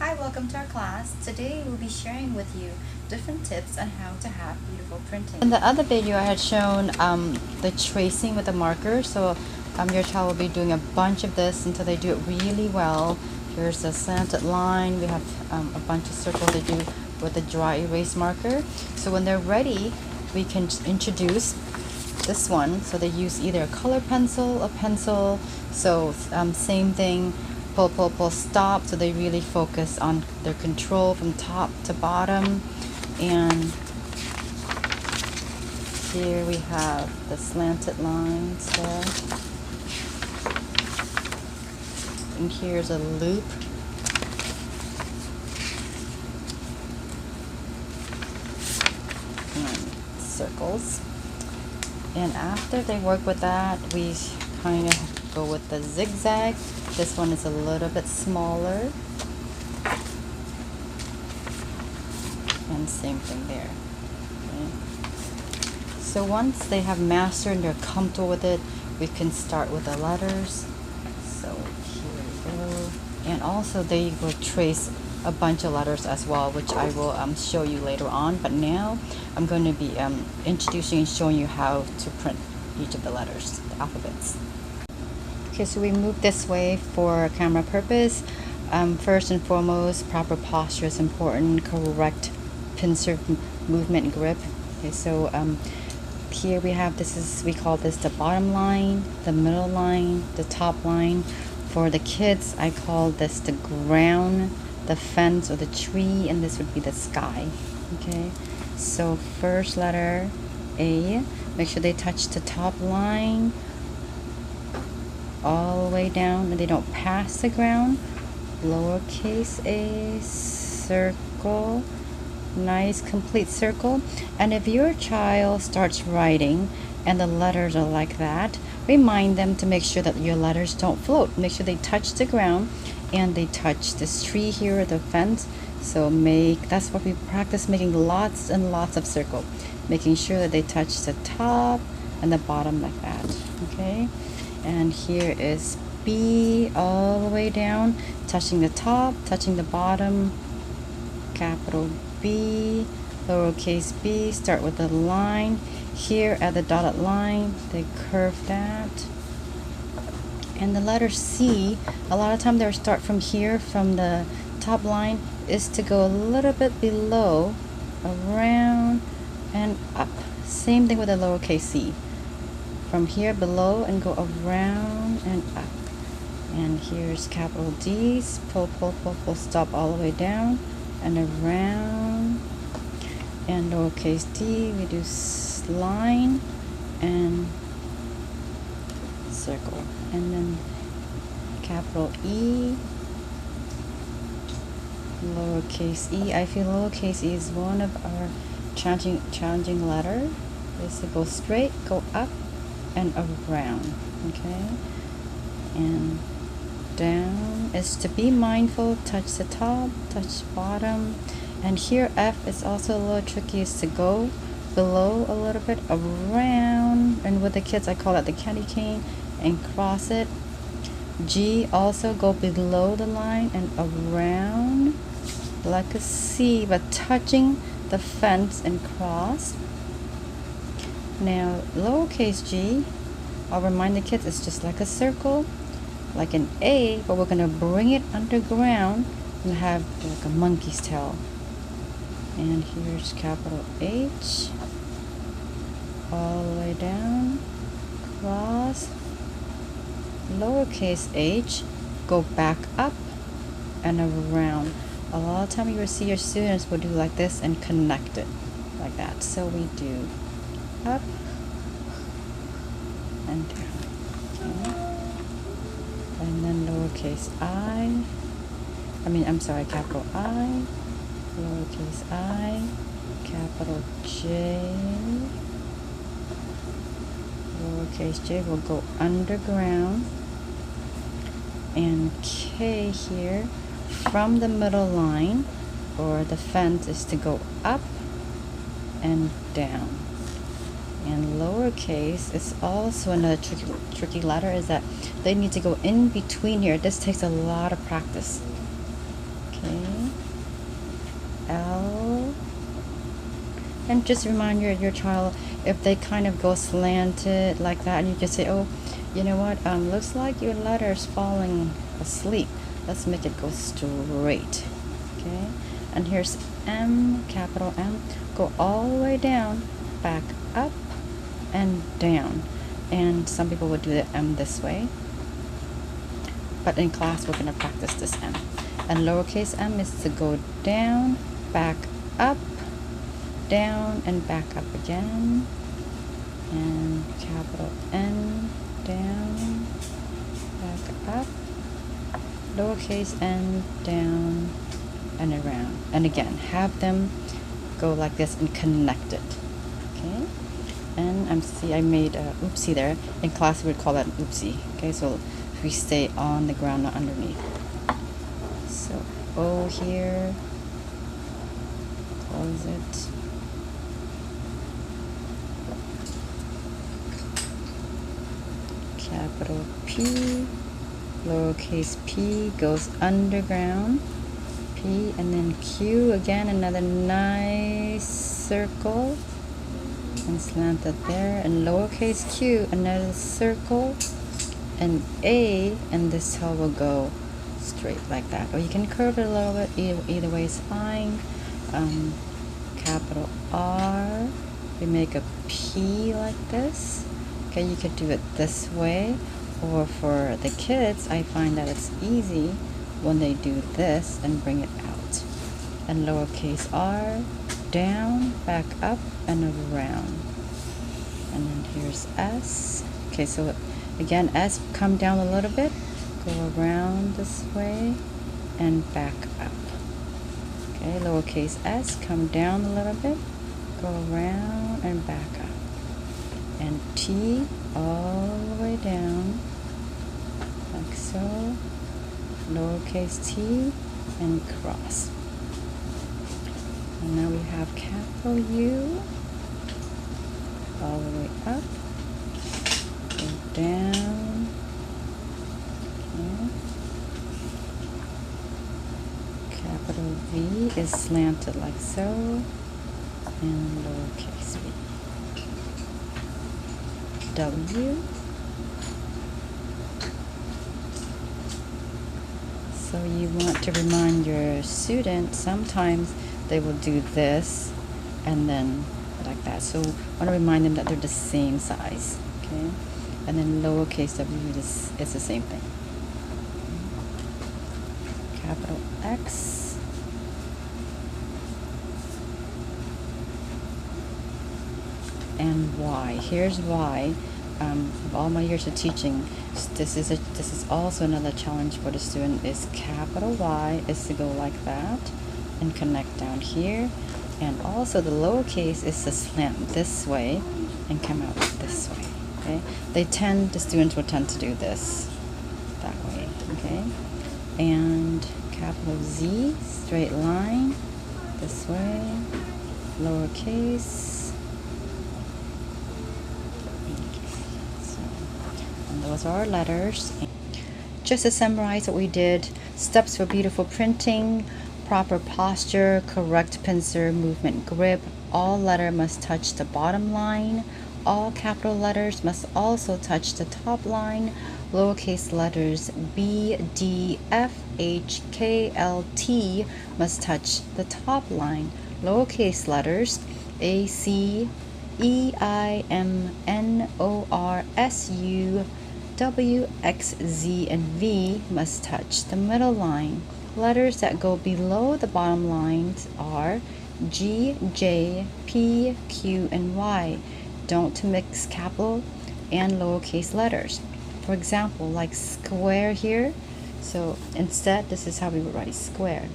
Hi, welcome to our class. Today we'll be sharing with you different tips on how to have beautiful printing. In the other video I had shown the tracing with the marker, so your child will be doing a bunch of this until they do it really well. Here's the slanted line. We have a bunch of circles they do with the dry erase marker. So when they're ready, we can introduce this one. So they use either a color pencil, a pencil, so same thing. Pull, stop, so they really focus on their control from top to bottom. And here we have the slanted lines there. And here's a loop. And circles. And after they work with that, we kind of go with the zigzag. This one is a little bit smaller. And same thing there. Okay. So once they have mastered and they're comfortable with it, we can start with the letters. So here we go. And also they will trace a bunch of letters as well, which I will show you later on. But now I'm going to be introducing and showing you how to print each of the letters, the alphabets. Okay, so we move this way for camera purpose. First and foremost, proper posture is important. Correct pincer movement and grip. Okay, so here we have we call this the bottom line, the middle line, the top line. For the kids, I call this the ground, the fence or the tree, and this would be the sky. Okay, so first letter A, make sure they touch the top line all the way down and they don't pass the ground. Lowercase a, circle, nice complete circle. And if your child starts writing and the letters are like that, remind them to make sure that your letters don't float. Make sure they touch the ground and they touch this tree here, the fence. So that's what we practice, making lots and lots of circle, making sure that they touch the top and the bottom like that. Okay, and here is B all the way down, touching the top, touching the bottom, capital B, lowercase b, start with the line. Here at the dotted line, they curve that. And the letter C, a lot of time they'll start from here, from the top line, is to go a little bit below, around, and up. Same thing with the lowercase c. From here below and go around and up. And here's capital D, pull, stop all the way down and around. And lowercase d, we do line and circle. And then capital E, lowercase e. I feel lowercase e is one of our challenging letter. Is to go straight, go up and around. Okay, and down is to be mindful, touch the top, touch bottom. And here F is also a little tricky, is to go below a little bit, around, and with the kids I call it the candy cane, and cross it. G, also go below the line and around like a C, but touching the fence and cross. Now lowercase g, I'll remind the kids, it's just like a circle, like an A, but we're going to bring it underground and have like a monkey's tail. And here's capital H, all the way down, cross, lowercase h, go back up and around. A lot of time you will see your students will do like this and connect it like that. So we do up and down. Okay. And then lowercase capital I, lowercase I, capital J, lowercase j will go underground, and K here from the middle line or the fence is to go up and down. And lowercase is also another tricky letter, is that they need to go in between here. This takes a lot of practice. Okay. And just remind your child, if they kind of go slanted like that, and you just say, oh, you know what, looks like your letter's falling asleep, let's make it go straight. Okay, and here's M, capital M, go all the way down, back up and down. And some people would do the M this way, but in class we're going to practice this M. And lowercase m is to go down, back up, down, and back up again. And capital N, down, back up, lowercase n, down, and around. And again, have them go like this and connect it. Okay? And I made a oopsie there. In class we would call that an oopsie. Okay, so we stay on the ground, not underneath. So O here, close it. Capital P, lowercase p goes underground. P, and then Q again, another nice circle and slanted there, and lowercase q, another circle, and A, and this tail will go straight like that, or you can curve it a little bit, either way is fine. Capital R, we make a P like this. Okay, you could do it this way, or for the kids, I find that it's easy when they do this and bring it out. And lowercase r, down, back up, and around. And then here's S. Okay, so again, S, come down a little bit, go around this way, and back up. Okay, lowercase s, come down a little bit, go around, and back up. And T, all the way down, like so, lowercase t, and cross. And now we have capital U, all the way up, go down, okay. Capital V is slanted like so, and lowercase v. W, so you want to remind your student, sometimes they will do this and then like that, so I want to remind them that they're the same size. Okay, and then lowercase w is the same thing. Capital X, and Y. Here's Y. Of all my years of teaching, this is also another challenge for the student. Is capital Y is to go like that and connect down here, and also the lowercase is to slant this way and come out this way. Okay, the students will tend to do this that way. Okay, and capital Z, straight line this way, lowercase. Those are our letters. Just to summarize what we did: steps for beautiful printing, proper posture, correct pincer movement grip, all letter must touch the bottom line, all capital letters must also touch the top line, lowercase letters B, D, F, H, K, L, T must touch the top line, lowercase letters A, C, E, I, M, N, O, R, S, U, W, X, Z, and V must touch the middle line. Letters that go below the bottom lines are G, J, P, Q, and Y. Don't mix capital and lowercase letters. For example, like square here, so instead this is how we would write square.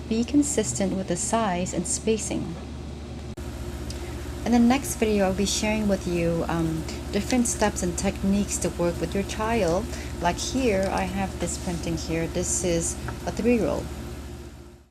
Be consistent with the size and spacing. In the next video, I'll be sharing with you different steps and techniques to work with your child. Like here, I have this printing here. This is a 3-year-old.